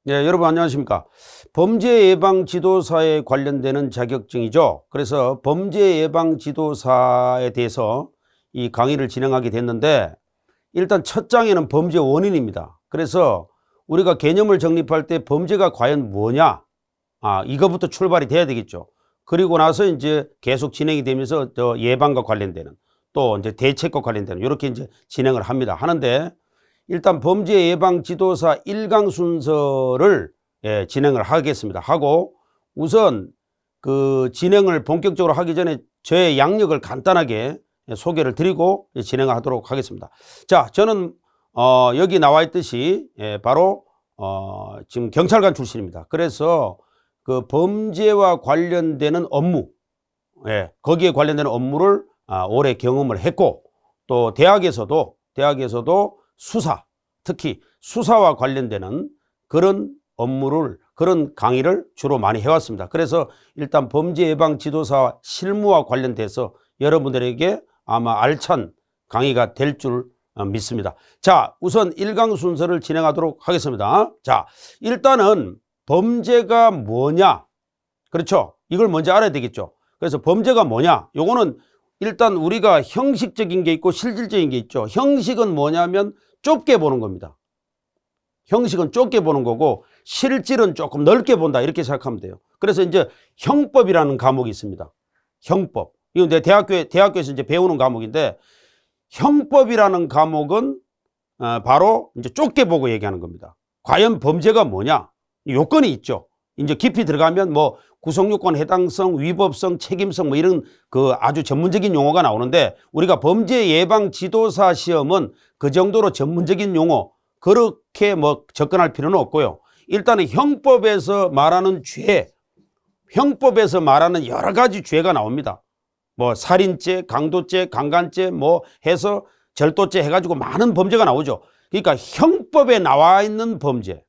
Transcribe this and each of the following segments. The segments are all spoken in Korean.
네, 여러분 안녕하십니까. 범죄 예방 지도사에 관련되는 자격증이죠. 그래서 범죄 예방 지도사에 대해서 이 강의를 진행하게 됐는데, 일단 첫 장에는 범죄 원인입니다. 그래서 우리가 개념을 정립할 때 범죄가 과연 뭐냐, 이거부터 출발이 돼야 되겠죠. 그리고 나서 이제 계속 진행이 되면서 더 예방과 관련되는, 또 이제 대책과 관련되는, 이렇게 이제 진행을 하는데, 일단 범죄 예방 지도사 1강 순서를 진행을 하겠습니다. 하고, 우선 그 진행을 본격적으로 하기 전에 저의 양력을 간단하게 소개를 드리고 진행하도록 하겠습니다. 자, 저는 여기 나와 있듯이 바로 지금 경찰관 출신입니다. 그래서 그 범죄와 관련되는 업무, 거기에 관련되는 업무를 오래 경험을 했고, 또 대학에서도 수사, 특히 수사와 관련되는 그런 업무를, 그런 강의를 주로 많이 해왔습니다. 그래서 일단 범죄 예방 지도사 실무와 관련돼서 여러분들에게 아마 알찬 강의가 될 줄 믿습니다. 자, 우선 1강 순서를 진행하도록 하겠습니다. 자, 일단은 범죄가 뭐냐? 그렇죠? 이걸 먼저 알아야 되겠죠. 그래서 범죄가 뭐냐? 요거는 일단 우리가 형식적인 게 있고 실질적인 게 있죠. 형식은 뭐냐면 좁게 보는 겁니다. 형식은 좁게 보는 거고, 실질은 조금 넓게 본다, 이렇게 생각하면 돼요. 그래서 이제 형법이라는 과목이 있습니다. 형법. 이건 내 대학교에서 이제 배우는 과목인데, 형법이라는 과목은 바로 이제 좁게 보고 얘기하는 겁니다. 과연 범죄가 뭐냐? 요건이 있죠. 이제 깊이 들어가면 뭐 구성요건, 해당성, 위법성, 책임성, 뭐 이런 그 아주 전문적인 용어가 나오는데, 우리가 범죄 예방 지도사 시험은 그 정도로 전문적인 용어 그렇게 뭐 접근할 필요는 없고요. 일단은 형법에서 말하는 죄, 형법에서 말하는 여러 가지 죄가 나옵니다. 뭐 살인죄, 강도죄, 강간죄 뭐 해서 절도죄 해가지고 많은 범죄가 나오죠. 그러니까 형법에 나와 있는 범죄,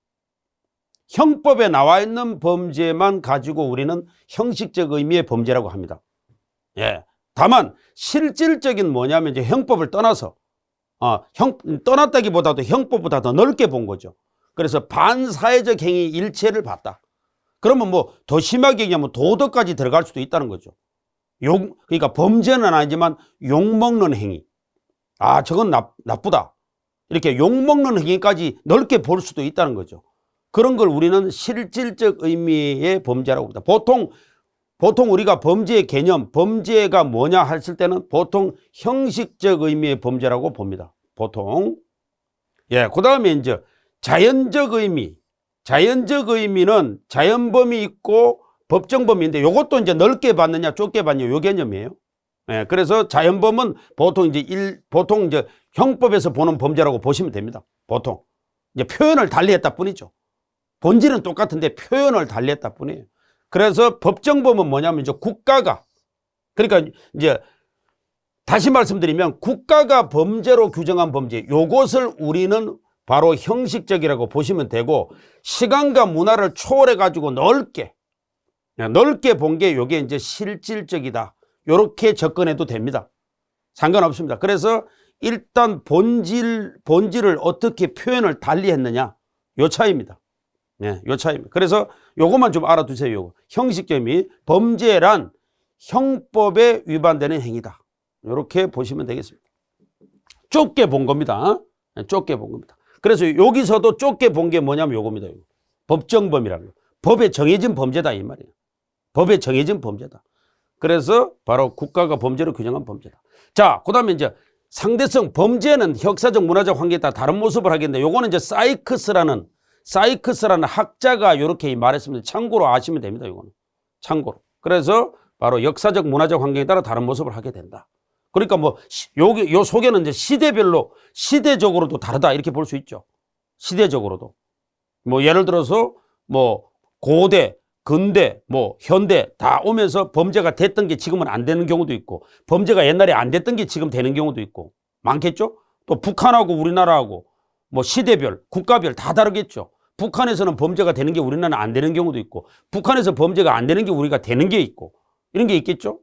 형법에 나와 있는 범죄만 가지고 우리는 형식적 의미의 범죄라고 합니다. 다만 실질적인 뭐냐면 이제 형법을 떠나서 떠났다기보다도 형법보다 더 넓게 본 거죠. 그래서 반사회적 행위 일체를 봤다. 그러면 뭐 더 심하게 얘기하면 도덕까지 들어갈 수도 있다는 거죠. 그러니까 범죄는 아니지만 욕먹는 행위. 저건 나쁘다. 이렇게 욕먹는 행위까지 넓게 볼 수도 있다는 거죠. 그런 걸 우리는 실질적 의미의 범죄라고 합니다. 보통 우리가 범죄의 개념, 범죄가 뭐냐 했을 때는 보통 형식적 의미의 범죄라고 봅니다. 보통. 그 다음에 이제 자연적 의미. 자연적 의미는 자연범위 있고 법정범위인데, 요것도 이제 넓게 봤느냐 좁게 봤느냐 요 개념이에요. 그래서 자연범은 보통 이제 형법에서 보는 범죄라고 보시면 됩니다. 보통. 이제 표현을 달리 했다 뿐이죠. 본질은 똑같은데 표현을 달리 했다 뿐이에요. 그래서 법정범은 뭐냐면 이제 국가가, 그러니까 이제 다시 말씀드리면 국가가 범죄로 규정한 범죄, 요것을 우리는 바로 형식적이라고 보시면 되고, 시간과 문화를 초월해 가지고 넓게 본 게 요게 이제 실질적이다. 요렇게 접근해도 됩니다. 상관없습니다. 그래서 일단 본질을 어떻게 표현을 달리 했느냐, 요 차이입니다. 요 차이입니다. 그래서 요것만 좀 알아두세요. 요거. 형식점이 범죄란 형법에 위반되는 행위다. 이렇게 보시면 되겠습니다. 좁게 본 겁니다. 좁게 본 겁니다. 그래서 여기서도 좁게 본 게 뭐냐면 요겁니다. 요거. 법정범이라는 거. 법에 정해진 범죄다 이 말이에요. 법에 정해진 범죄다. 그래서 바로 국가가 범죄로 규정한 범죄다. 자, 그 다음에 이제 상대성, 범죄는 역사적 문화적 환경에 따라 다른 모습을 하겠는데, 요거는 이제 사이크스라는 학자가 이렇게 말했습니다. 참고로 아시면 됩니다. 이거는 참고로. 그래서 바로 역사적 문화적 환경에 따라 다른 모습을 하게 된다. 그러니까 뭐 요 소개는 이제 시대적으로도 다르다 이렇게 볼 수 있죠. 시대적으로도 뭐 예를 들어서 뭐 고대, 근대, 뭐 현대 다 오면서 범죄가 됐던 게 지금은 안 되는 경우도 있고, 범죄가 옛날에 안 됐던 게 지금 되는 경우도 있고 많겠죠. 또 북한하고 우리나라하고 뭐 시대별, 국가별 다 다르겠죠. 북한에서는 범죄가 되는 게 우리나라는 안 되는 경우도 있고, 북한에서 범죄가 안 되는 게 우리가 되는 게 있고, 이런 게 있겠죠.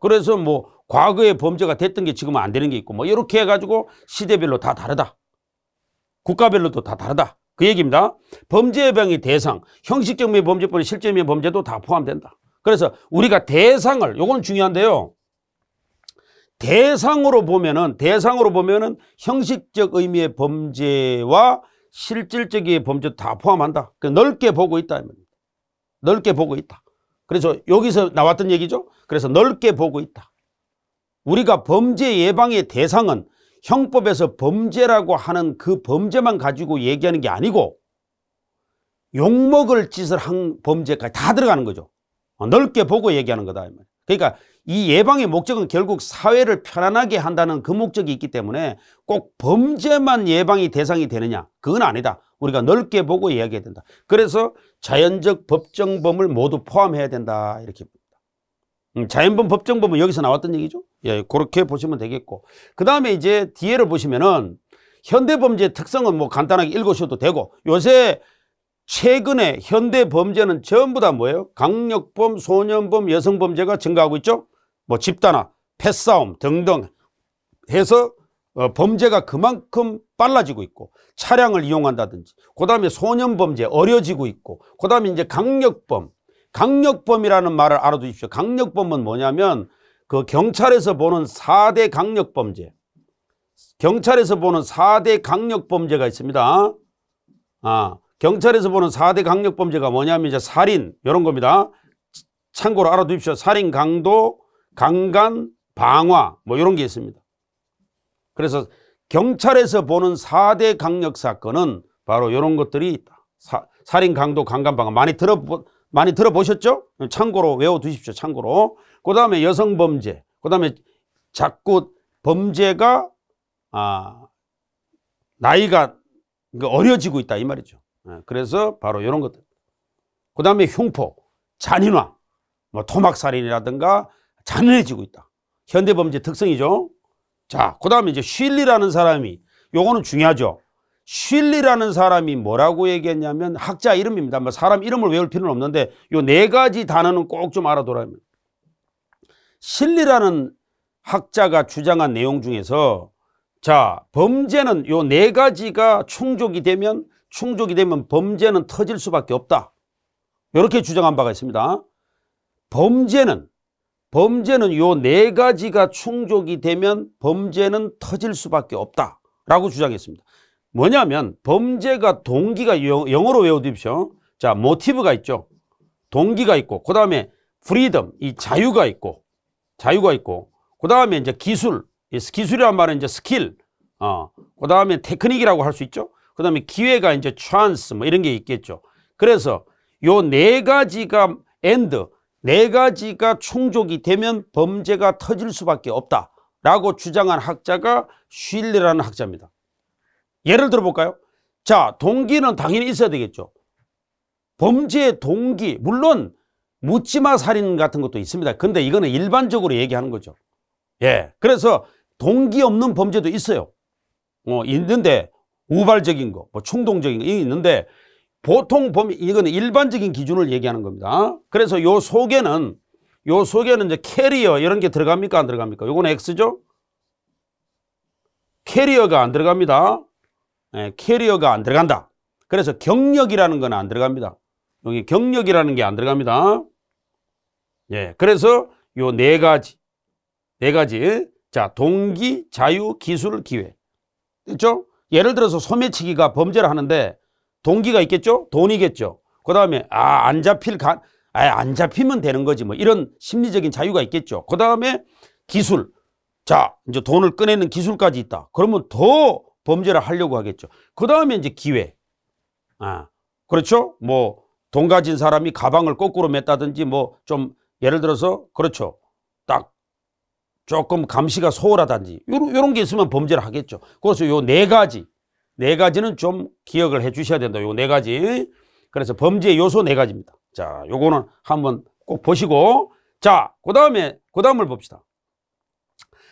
그래서 뭐 과거에 범죄가 됐던 게 지금은 안 되는 게 있고, 뭐 이렇게 해가지고 시대별로 다 다르다. 국가별로도 다 다르다. 그 얘기입니다. 범죄 예방의 대상, 형식적인 범죄뿐 실제적인 범죄도 다 포함된다. 그래서 우리가 대상을, 요건 중요한데요. 대상으로 보면은 형식적 의미의 범죄와 실질적인 범죄도 다 포함한다. 넓게 보고 있다. 넓게 보고 있다. 그래서 여기서 나왔던 얘기죠. 그래서 넓게 보고 있다. 우리가 범죄 예방의 대상은 형법에서 범죄라고 하는 그 범죄만 가지고 얘기하는 게 아니고 욕먹을 짓을 한 범죄까지 다 들어가는 거죠. 넓게 보고 얘기하는 거다. 그러니까 이 예방의 목적은 결국 사회를 편안하게 한다는 그 목적이 있기 때문에 꼭 범죄만 예방이 대상이 되느냐, 그건 아니다. 우리가 넓게 보고 이야기해야 된다. 그래서 자연적 법정범을 모두 포함해야 된다, 이렇게 봅니다. 자연범 법정범은 여기서 나왔던 얘기죠. 예, 그렇게 보시면 되겠고, 그 다음에 이제 뒤에를 보시면은 현대범죄의 특성은 뭐 간단하게 읽으셔도 되고, 요새 최근에 현대 범죄는 전부 다 뭐예요? 강력범, 소년범, 여성범죄가 증가하고 있죠. 뭐 집단화, 패싸움 등등 해서 범죄가 그만큼 빨라지고 있고, 차량을 이용한다든지, 그 다음에 소년범죄 어려지고 있고, 그 다음에 이제 강력범이라는 말을 알아두십시오. 강력범은 뭐냐면 그 경찰에서 보는 4대 강력범죄, 경찰에서 보는 4대 강력범죄가 있습니다. 경찰에서 보는 4대 강력범죄가 뭐냐면 이제 살인, 이런 겁니다. 참고로 알아두십시오. 살인, 강도, 강간, 방화, 뭐 이런 게 있습니다. 그래서 경찰에서 보는 4대 강력 사건은 바로 이런 것들이 있다. 살인, 강도, 강간, 방화 많이 들어보셨죠? 참고로 외워두십시오. 참고로. 그 다음에 여성범죄, 그 다음에 자꾸 범죄가 나이가 어려지고 있다, 이 말이죠. 그래서 바로 이런 것들. 그 다음에 흉포, 잔인화, 뭐 토막살인이라든가 잔인해지고 있다. 현대범죄 특성이죠. 자, 그 다음에 이제 쉴리라는 사람이, 요거는 중요하죠. 쉴리라는 사람이 뭐라고 얘기했냐면 학자 이름입니다. 뭐 사람 이름을 외울 필요는 없는데 요 네 가지 단어는 꼭 좀 알아둬라. 쉴리라는 학자가 주장한 내용 중에서, 자, 범죄는 요 네 가지가 충족이 되면 범죄는 터질 수밖에 없다. 이렇게 주장한 바가 있습니다. 범죄는 요 네 가지가 충족이 되면 범죄는 터질 수밖에 없다 라고 주장했습니다. 뭐냐면 범죄가 동기가 영어로 외워두십시오. 자, 모티브가 있죠. 동기가 있고, 그 다음에 프리덤, 이 자유가 있고, 그 다음에 이제 기술이란 말은 이제 스킬, 그 다음에 테크닉이라고 할 수 있죠. 그 다음에 기회가 이제 찬스, 뭐 이런 게 있겠죠. 그래서 요 네 가지가 네 가지가 충족이 되면 범죄가 터질 수밖에 없다라고 주장한 학자가 쉴리라는 학자입니다. 예를 들어 볼까요? 자, 동기는 당연히 있어야 되겠죠. 범죄의 동기, 물론 묻지마 살인 같은 것도 있습니다. 근데 이거는 일반적으로 얘기하는 거죠. 예, 그래서 동기 없는 범죄도 있어요. 있는데 우발적인 거, 뭐 충동적인 거 있는데 보통 이거는 일반적인 기준을 얘기하는 겁니다. 그래서 요 속에는 이제 캐리어 이런 게 들어갑니까? 안 들어갑니까? 요거는 X죠? 캐리어가 안 들어갑니다. 예, 캐리어가 안 들어간다. 그래서 경력이라는 건 안 들어갑니다. 여기 경력이라는 게 안 들어갑니다. 예, 그래서 요 네 가지. 자, 동기, 자유, 기술, 기회. 됐죠? 예를 들어서 소매치기가 범죄를 하는데 동기가 있겠죠? 돈이겠죠. 그 다음에 안 잡히면 되는 거지 뭐 이런 심리적인 자유가 있겠죠. 그 다음에 기술. 자, 이제 돈을 꺼내는 기술까지 있다. 그러면 더 범죄를 하려고 하겠죠. 그 다음에 이제 기회. 그렇죠? 뭐 돈 가진 사람이 가방을 거꾸로 맸다든지 뭐 좀 예를 들어서 그렇죠. 딱 조금 감시가 소홀하다든지 요런 게 있으면 범죄를 하겠죠. 그래서 요 네 가지는 좀 기억을 해 주셔야 된다. 요 네 가지. 그래서 범죄 요소 네 가지입니다. 자, 요거는 한번 꼭 보시고, 자, 그다음을 봅시다.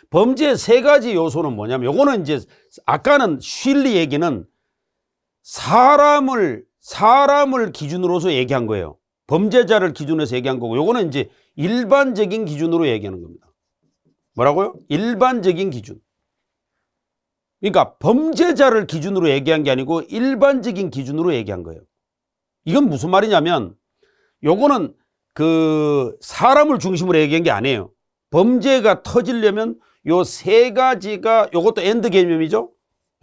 범죄 세 가지 요소는 뭐냐면, 요거는 이제 아까는 쉴리 얘기는 사람을 기준으로서 얘기한 거예요. 범죄자를 기준으로 해서 얘기한 거고, 요거는 이제 일반적인 기준으로 얘기하는 겁니다. 뭐라고요? 일반적인 기준. 그러니까 범죄자를 기준으로 얘기한 게 아니고 일반적인 기준으로 얘기한 거예요. 이건 무슨 말이냐면 요거는 그 사람을 중심으로 얘기한 게 아니에요. 범죄가 터지려면 요 세 가지가 요것도 엔드 개념이죠.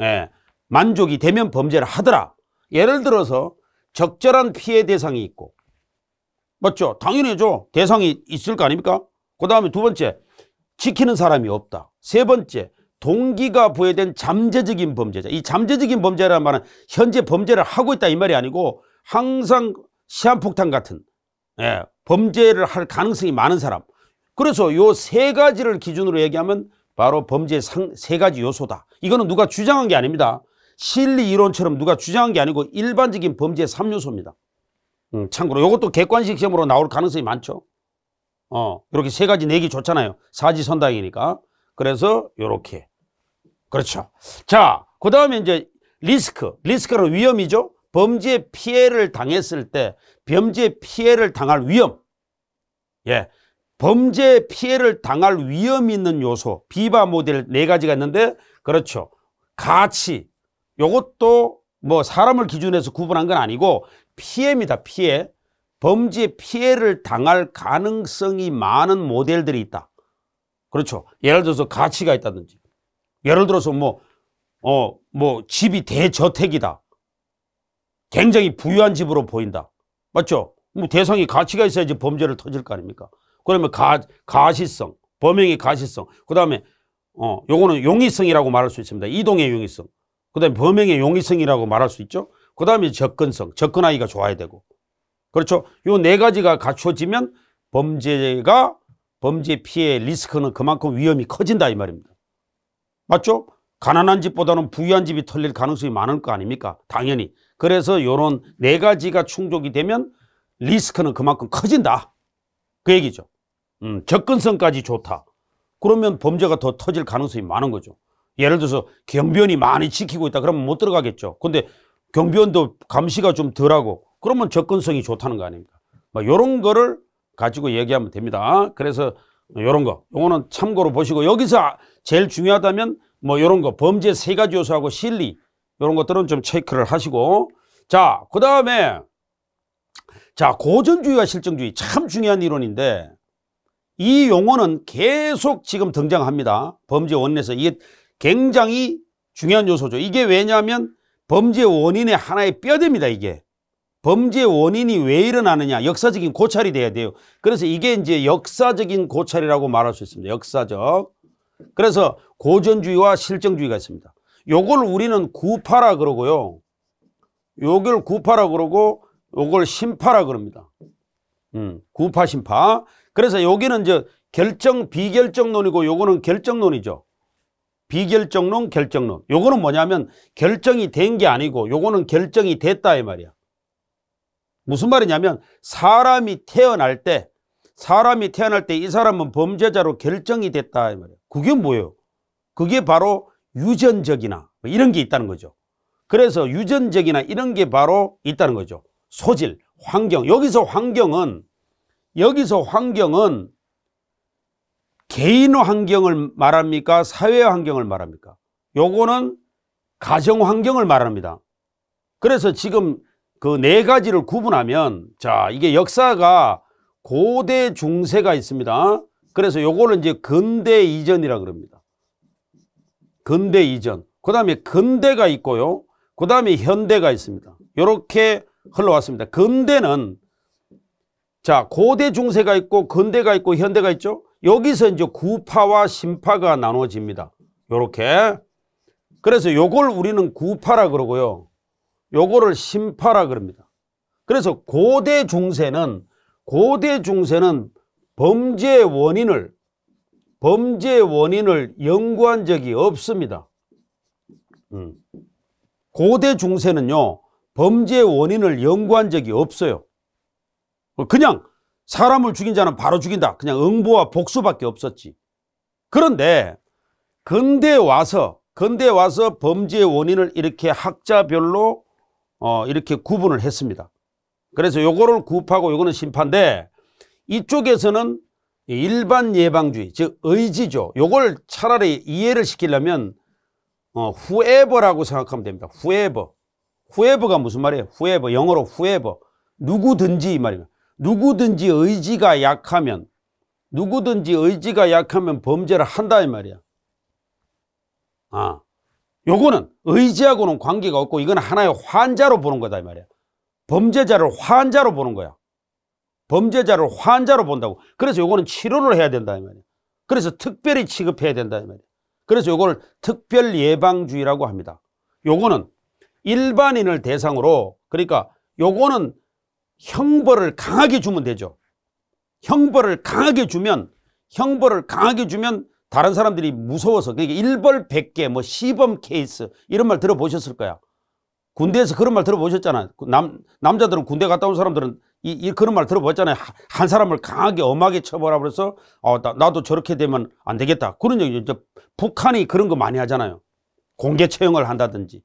예, 만족이 되면 범죄를 하더라. 예를 들어서 적절한 피해 대상이 있고, 맞죠? 당연히죠. 대상이 있을 거 아닙니까? 그 다음에 두 번째, 지키는 사람이 없다. 세 번째, 동기가 부여된 잠재적인 범죄자. 이 잠재적인 범죄라는 말은 현재 범죄를 하고 있다 이 말이 아니고 항상 시한폭탄 같은 범죄를 할 가능성이 많은 사람. 그래서 요 세 가지를 기준으로 얘기하면 바로 범죄의 세 가지 요소다. 이거는 누가 주장한 게 아닙니다. 실리 이론처럼 누가 주장한 게 아니고 일반적인 범죄의 3요소입니다. 참고로 이것도 객관식 시험으로 나올 가능성이 많죠. 이렇게 세 가지 내기 좋잖아요. 사지선다이니까. 그래서 요렇게. 그렇죠. 자, 그 다음에 이제 리스크는 위험이죠. 범죄 피해를 당했을 때 범죄 피해를 당할 위험. 예. 범죄 피해를 당할 위험이 있는 요소. 비바 모델 네 가지가 있는데, 그렇죠. 가치. 요것도 뭐 사람을 기준해서 구분한 건 아니고 피해입니다. 피해. 범죄 피해를 당할 가능성이 많은 모델들이 있다. 그렇죠. 예를 들어서 가치가 있다든지. 예를 들어서 집이 대저택이다. 굉장히 부유한 집으로 보인다. 맞죠? 뭐 대상이 가치가 있어야지 범죄를 터질 거 아닙니까? 그러면 가시성, 범행의 가시성. 그 다음에, 요거는 용이성이라고 말할 수 있습니다. 이동의 용이성. 그 다음에 범행의 용이성이라고 말할 수 있죠. 그 다음에 접근성, 접근하기가 좋아야 되고. 그렇죠. 요 네 가지가 갖춰지면 범죄 피해 리스크는 그만큼 위험이 커진다 이 말입니다. 맞죠? 가난한 집보다는 부유한 집이 털릴 가능성이 많을 거 아닙니까? 당연히. 그래서 요런 네 가지가 충족이 되면 리스크는 그만큼 커진다. 그 얘기죠. 접근성까지 좋다. 그러면 범죄가 더 터질 가능성이 많은 거죠. 예를 들어서 경비원이 많이 지키고 있다. 그러면 못 들어가겠죠. 근데 경비원도 감시가 좀 덜하고 그러면 접근성이 좋다는 거 아닙니까? 뭐 요런 거를 가지고 얘기하면 됩니다. 그래서 요런 거, 요거는 참고로 보시고 여기서 제일 중요하다면 뭐 요런 거, 범죄 세 가지 요소하고 실리 요런 것들은 좀 체크를 하시고. 자, 그 다음에 자, 고전주의와 실정주의 참 중요한 이론인데 이 용어는 계속 지금 등장합니다. 범죄 원인에서. 이게 굉장히 중요한 요소죠. 이게 왜냐하면 범죄 원인의 하나의 뼈대입니다. 이게 범죄 원인이 왜 일어나느냐, 역사적인 고찰이 돼야 돼요. 그래서 이게 이제 역사적인 고찰이라고 말할 수 있습니다. 역사적. 그래서 고전주의와 실정주의가 있습니다. 요걸 우리는 구파라 그러고요. 요걸 구파라 그러고 요걸 심파라 그럽니다. 구파 심파. 그래서 여기는 이제 결정 비결정론이고 요거는 결정론이죠. 비결정론 결정론. 요거는 뭐냐면 결정이 된 게 아니고 요거는 결정이 됐다 이 말이야. 무슨 말이냐면 사람이 태어날 때 이 사람은 범죄자로 결정이 됐다 이 말이야. 그게 뭐예요? 그게 바로 유전적이나 이런 게 있다는 거죠. 그래서 유전적이나 이런 게 바로 있다는 거죠. 소질, 환경. 여기서 환경은 개인 환경을 말합니까? 사회 환경을 말합니까? 요거는 가정 환경을 말합니다. 그래서 지금 그 네 가지를 구분하면, 자, 이게 역사가 고대 중세가 있습니다. 그래서 요거는 이제 근대 이전이라 그럽니다. 근대 이전. 그 다음에 근대가 있고요. 그 다음에 현대가 있습니다. 요렇게 흘러왔습니다. 근대는, 자, 고대 중세가 있고 근대가 있고 현대가 있죠. 여기서 이제 구파와 심파가 나눠집니다. 요렇게. 그래서 요걸 우리는 구파라 그러고요. 요거를 심파라 그럽니다. 그래서 고대 중세는 범죄 원인을 연구한 적이 없습니다. 고대 중세는요, 범죄 원인을 연구한 적이 없어요. 그냥 사람을 죽인 자는 바로 죽인다. 그냥 응보와 복수밖에 없었지. 그런데 근대에 와서 범죄 원인을 이렇게 학자별로 이렇게 구분을 했습니다. 그래서 요거를 구파고 요거는 심파인데, 이쪽에서는 일반 예방주의, 즉 의지죠. 요걸 차라리 이해를 시키려면 whoever라고 생각하면 됩니다. whoever. whoever가 무슨 말이에요? whoever. 영어로 whoever. 누구든지 이 말입니다. 누구든지 의지가 약하면 범죄를 한다 이 말이야. 요거는 의지하고는 관계가 없고 이건 하나의 환자로 보는 거다 이 말이야. 범죄자를 환자로 보는 거야. 범죄자를 환자로 본다고. 그래서 요거는 치료를 해야 된다 이 말이야. 그래서 특별히 취급해야 된다 이 말이야. 그래서 요걸 특별 예방주의라고 합니다. 요거는 일반인을 대상으로, 그러니까 요거는 형벌을 강하게 주면 되죠. 형벌을 강하게 주면 다른 사람들이 무서워서, 그러니까 일벌 100개, 뭐 시범 케이스 이런 말 들어보셨을 거야. 군대에서 그런 말 들어보셨잖아요. 남자들은 군대 갔다 온 사람들은 그런 말 들어봤잖아요. 한 사람을 강하게 엄하게 처벌하고 그래서 나도 저렇게 되면 안 되겠다. 그런 얘기. 북한이 그런 거 많이 하잖아요. 공개 처형을 한다든지.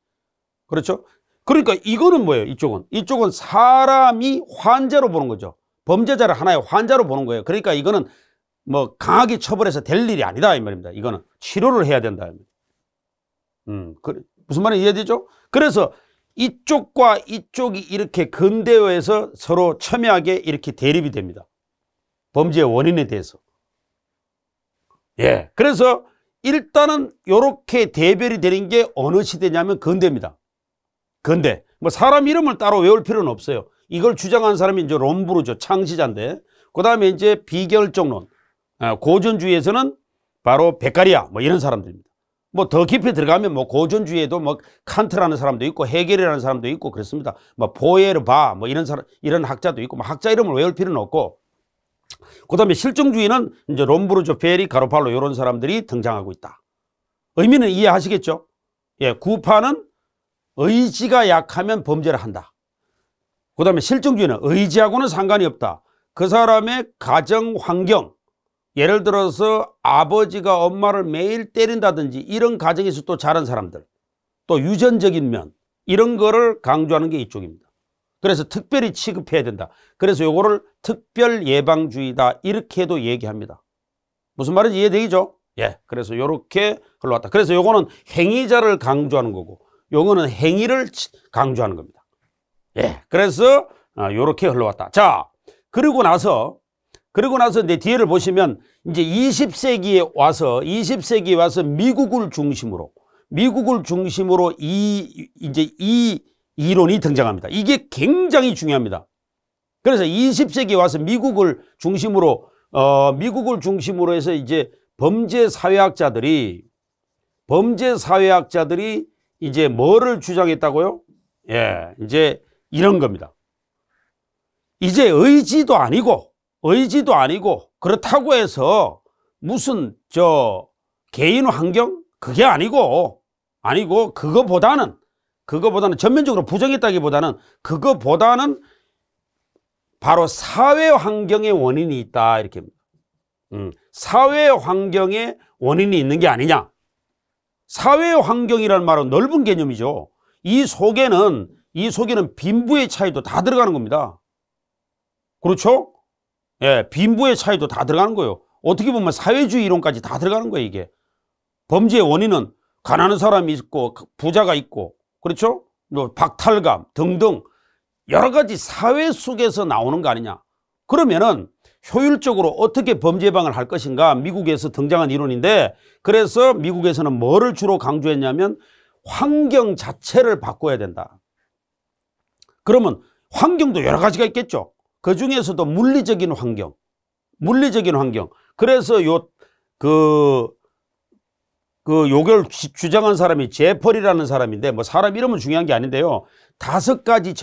그렇죠? 그러니까 이거는 뭐예요? 이쪽은 사람이 환자로 보는 거죠. 범죄자를 하나의 환자로 보는 거예요. 그러니까 이거는 뭐 강하게 처벌해서 될 일이 아니다 이 말입니다. 이거는 치료를 해야 된다. 무슨 말인지 이해되죠? 그래서 이쪽과 이쪽이 이렇게 근대화해서 서로 첨예하게 이렇게 대립이 됩니다. 범죄의 원인에 대해서. 예. 그래서 일단은 이렇게 대별이 되는 게 어느 시대냐면 근대입니다. 근대. 뭐 사람 이름을 따로 외울 필요는 없어요. 이걸 주장한 사람이 이제 롬브르죠. 창시자인데. 그 다음에 이제 비결정론. 고전주의에서는 바로 베카리아 뭐 이런 사람들입니다. 뭐 더 깊이 들어가면 뭐 고전주의에도 뭐 칸트라는 사람도 있고 헤겔이라는 사람도 있고 그렇습니다. 뭐 포에르바 뭐 이런 학자도 있고 뭐 학자 이름을 외울 필요는 없고, 그다음에 실증주의는 이제 롬브르조, 페리, 가로팔로 이런 사람들이 등장하고 있다. 의미는 이해하시겠죠? 예, 구파는 의지가 약하면 범죄를 한다. 그다음에 실증주의는 의지하고는 상관이 없다. 그 사람의 가정 환경, 예를 들어서 아버지가 엄마를 매일 때린다든지 이런 가정에서 또 자란 사람들, 또 유전적인 면 이런 거를 강조하는 게 이쪽입니다. 그래서 특별히 취급해야 된다. 그래서 요거를 특별 예방주의다 이렇게도 얘기합니다. 무슨 말인지 이해되죠? 예. 그래서 요렇게 흘러왔다. 그래서 요거는 행위자를 강조하는 거고 요거는 행위를 강조하는 겁니다. 예. 그래서 요렇게 흘러왔다. 자, 그리고 나서 이제 뒤에를 보시면 이제 20세기에 와서 미국을 중심으로 이 이론이 등장합니다. 이게 굉장히 중요합니다. 그래서 20세기에 와서 미국을 중심으로 해서 이제 범죄 사회학자들이 이제 뭐를 주장했다고요? 예, 이제 이런 겁니다. 이제 의지도 아니고 그렇다고 해서 무슨 개인 환경 그게 아니고 그거보다는 전면적으로 부정했다기보다는 그거보다는 바로 사회 환경의 원인이 있다 이렇게. 사회 환경의 원인이 있는 게 아니냐. 사회 환경이라는 말은 넓은 개념이죠. 이 속에는 빈부의 차이도 다 들어가는 겁니다. 그렇죠? 예, 빈부의 차이도 다 들어가는 거예요. 어떻게 보면 사회주의 이론까지 다 들어가는 거예요, 이게. 범죄의 원인은 가난한 사람이 있고, 부자가 있고, 그렇죠? 박탈감 등등 여러 가지 사회 속에서 나오는 거 아니냐. 그러면은 효율적으로 어떻게 범죄 예방을 할 것인가 미국에서 등장한 이론인데, 그래서 미국에서는 뭐를 주로 강조했냐면 환경 자체를 바꿔야 된다. 그러면 환경도 여러 가지가 있겠죠. 그 중에서도 물리적인 환경. 그래서 요걸 주장한 사람이 제펄이라는 사람인데, 뭐 사람 이름은 중요한 게 아닌데요. 5가지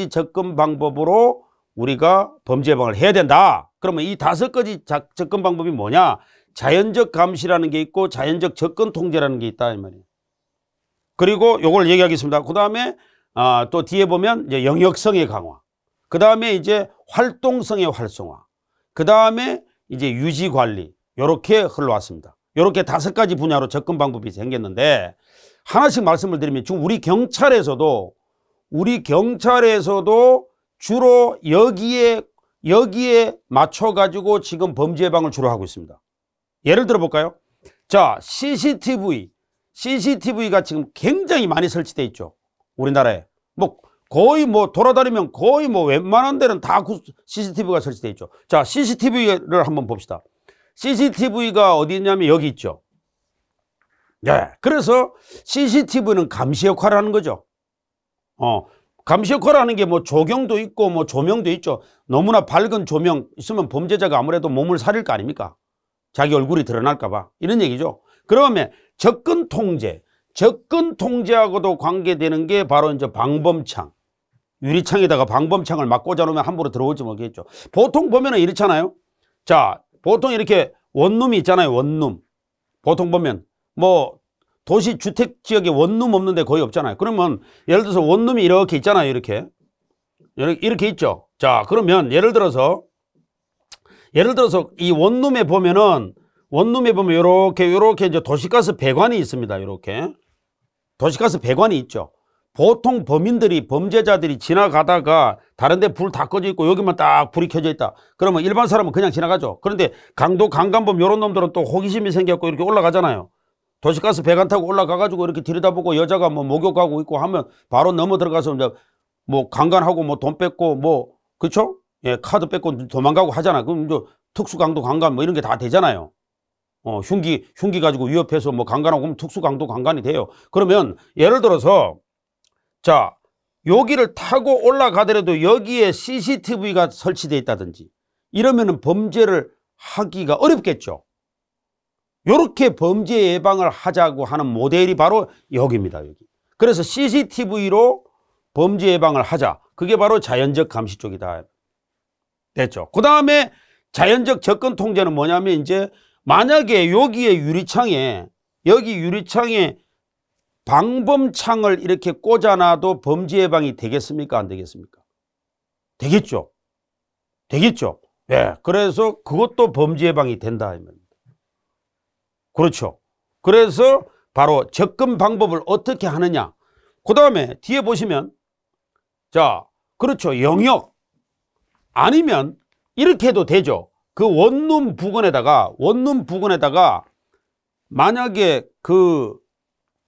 접근 방법으로 우리가 범죄 예방을 해야 된다. 그러면 이 5가지 접근 방법이 뭐냐? 자연적 감시라는 게 있고 자연적 접근 통제라는 게 있다 이 말이에요. 그리고 요걸 얘기하겠습니다. 그 다음에 또 뒤에 보면 이제 영역성의 강화. 그 다음에 이제 활동성의 활성화. 그 다음에 이제 유지 관리. 요렇게 흘러왔습니다. 요렇게 5가지 분야로 접근 방법이 생겼는데, 하나씩 말씀을 드리면 지금 우리 경찰에서도 주로 여기에 맞춰 가지고 지금 범죄 예방을 주로 하고 있습니다. 예를 들어 볼까요? 자, CCTV CCTV가 지금 굉장히 많이 설치되어 있죠. 우리나라에. 뭐 거의 뭐 돌아다니면 거의 뭐 웬만한 데는 다 CCTV가 설치되어 있죠. 자, CCTV를 한번 봅시다. CCTV가 어디 있냐면 여기 있죠. 네. 그래서 CCTV는 감시 역할을 하는 거죠. 감시 역할을 하는 게 뭐 조경도 있고 뭐 조명도 있죠. 너무나 밝은 조명 있으면 범죄자가 아무래도 몸을 사릴 거 아닙니까? 자기 얼굴이 드러날까봐. 이런 얘기죠. 그러면 접근 통제하고도 관계되는 게 바로 이제 방범창. 유리창에다가 방범창을 막 꽂아놓으면 함부로 들어올지 모르겠죠. 보통 보면은 이렇잖아요. 자, 보통 이렇게 원룸이 있잖아요. 원룸. 보통 보면 뭐 도시 주택 지역에 원룸 없는데 거의 없잖아요. 그러면 예를 들어서 원룸이 이렇게 있잖아요. 이렇게 있죠. 자, 그러면 예를 들어서 이 원룸에 보면 요렇게 이제 도시가스 배관이 있습니다. 이렇게 도시가스 배관이 있죠. 보통 범죄자들이 지나가다가 다른 데 불 다 꺼져 있고 여기만 딱 불이 켜져 있다. 그러면 일반 사람은 그냥 지나가죠. 그런데 강간범 이런 놈들은 또 호기심이 생겨갖고 이렇게 올라가잖아요. 도시가스 배관 타고 올라가가지고 이렇게 들여다보고 여자가 뭐 목욕하고 있고 하면 바로 넘어 들어가서 이제 뭐 강간하고 뭐 돈 뺏고 뭐, 그쵸? 예, 카드 뺏고 도망가고 하잖아. 그럼 이제 특수강도 강간 뭐 이런 게 다 되잖아요. 흉기 가지고 위협해서 뭐 강간하고 그러면 특수강도 강간이 돼요. 그러면 예를 들어서 자, 여기를 타고 올라가더라도 여기에 CCTV가 설치되어 있다든지 이러면은 범죄를 하기가 어렵겠죠. 이렇게 범죄 예방을 하자고 하는 모델이 바로 여기입니다. 여기. 그래서 CCTV로 범죄 예방을 하자. 그게 바로 자연적 감시 쪽이다. 됐죠. 그 다음에 자연적 접근 통제는 뭐냐면 이제 만약에 여기에 여기 유리창에 방범창을 이렇게 꽂아놔도 범죄 예방이 되겠습니까? 안 되겠습니까? 되겠죠. 예. 그래서 그것도 범죄 예방이 된다. 그렇죠. 그래서 바로 접근 방법을 어떻게 하느냐. 그 다음에 뒤에 보시면 자, 그렇죠. 영역 아니면 이렇게 해도 되죠. 그 원룸 부근에다가 만약에 그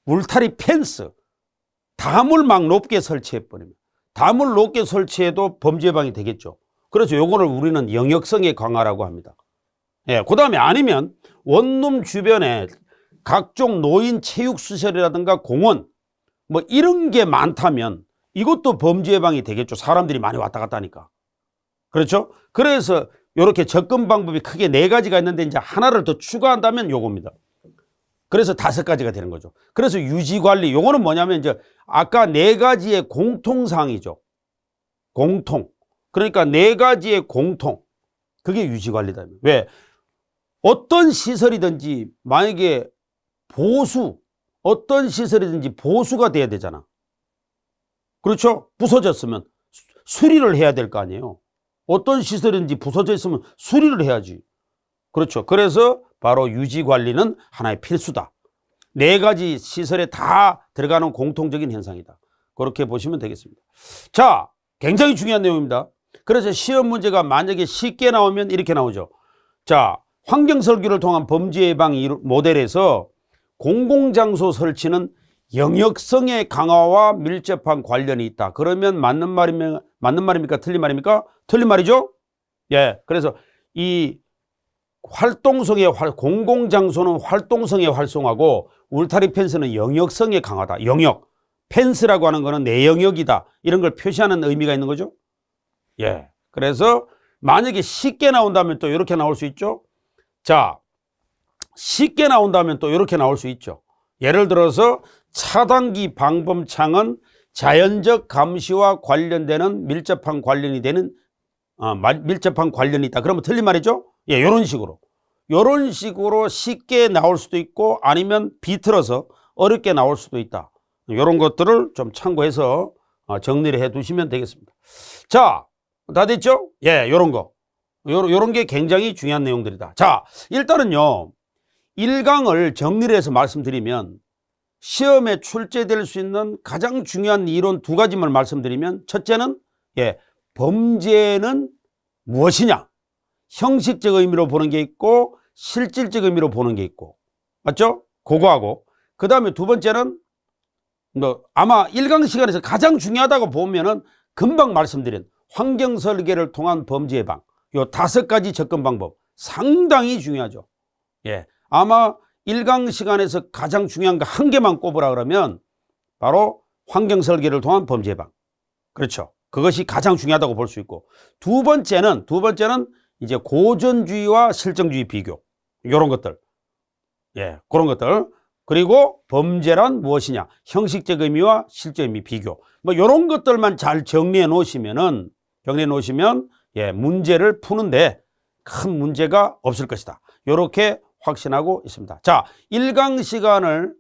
울타리 펜스 다물막 높게 설치해버리면 다물 높게 설치해도 범죄 예방이 되겠죠. 그래서 요거를 우리는 영역성의 강화라고 합니다. 예, 그 다음에 아니면 원룸 주변에 각종 노인 체육시설이라든가 공원 뭐 이런 게 많다면 이것도 범죄 예방이 되겠죠. 사람들이 많이 왔다 갔다 하니까. 그렇죠? 그래서 이렇게 접근 방법이 크게 4가지가 있는데 이제 하나를 더 추가한다면 요겁니다. 그래서 5가지가 되는 거죠. 그래서 유지관리, 요거는 뭐냐면 이제 아까 4가지의 공통사항이죠. 공통. 그러니까 4가지의 공통. 그게 유지관리다. 왜? 어떤 시설이든지 만약에 어떤 시설이든지 보수가 돼야 되잖아. 그렇죠? 부서졌으면 수리를 해야 될 거 아니에요. 어떤 시설인지 부서져 있으면 수리를 해야지. 그렇죠. 그래서 바로 유지관리는 하나의 필수다. 4가지 시설에 다 들어가는 공통적인 현상이다. 그렇게 보시면 되겠습니다. 자, 굉장히 중요한 내용입니다. 그래서 시험 문제가 만약에 쉽게 나오면 이렇게 나오죠. 자, 환경설계를 통한 범죄 예방 모델에서 공공장소 설치는 영역성의 강화와 밀접한 관련이 있다. 그러면 맞는 말입니까? 틀린 말입니까? 틀린 말이죠? 예. 그래서 이 공공장소는 활동성에 활성화고 울타리 펜스는 영역성에 강하다. 영역. 펜스라고 하는 거는 내 영역이다. 이런 걸 표시하는 의미가 있는 거죠. 예. 그래서 만약에 쉽게 나온다면 또 이렇게 나올 수 있죠. 자, 쉽게 나온다면 또 이렇게 나올 수 있죠. 예를 들어서 차단기 방범창은 자연적 감시와 관련되는 밀접한 관련이 있다. 그러면 틀린 말이죠? 예, 이런 식으로 쉽게 나올 수도 있고 아니면 비틀어서 어렵게 나올 수도 있다. 이런 것들을 좀 참고해서 정리를 해 두시면 되겠습니다. 자, 다 됐죠? 예, 요런 게 굉장히 중요한 내용들이다. 자, 일단은요, 1강을 정리를 해서 말씀드리면 시험에 출제될 수 있는 가장 중요한 이론 2가지만 말씀드리면 첫째는 범죄는 무엇이냐? 형식적 의미로 보는 게 있고 실질적 의미로 보는 게 있고, 맞죠? 그거하고 그 다음에 두 번째는 아마 1강 시간에서 가장 중요하다고 보면은 금방 말씀드린 환경 설계를 통한 범죄 예방, 요 5가지 접근 방법 상당히 중요하죠. 예, 아마 1강 시간에서 가장 중요한 거 한 개만 꼽으라 그러면 바로 환경 설계를 통한 범죄 예방. 그렇죠. 그것이 가장 중요하다고 볼 수 있고, 두 번째는 이제 고전주의와 실정주의 비교, 요런 것들. 예, 그런 것들. 그리고 범죄란 무엇이냐, 형식적 의미와 실제 의미 비교, 뭐 요런 것들만 잘 정리해 놓으시면 예, 문제를 푸는데 큰 문제가 없을 것이다. 요렇게 확신하고 있습니다. 자, 1강 시간을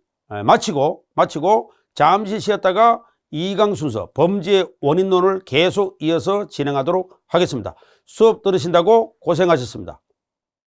마치고 잠시 쉬었다가 2강 순서 범죄 원인론을 계속 이어서 진행하도록 하겠습니다. 수업 들으신다고 고생하셨습니다.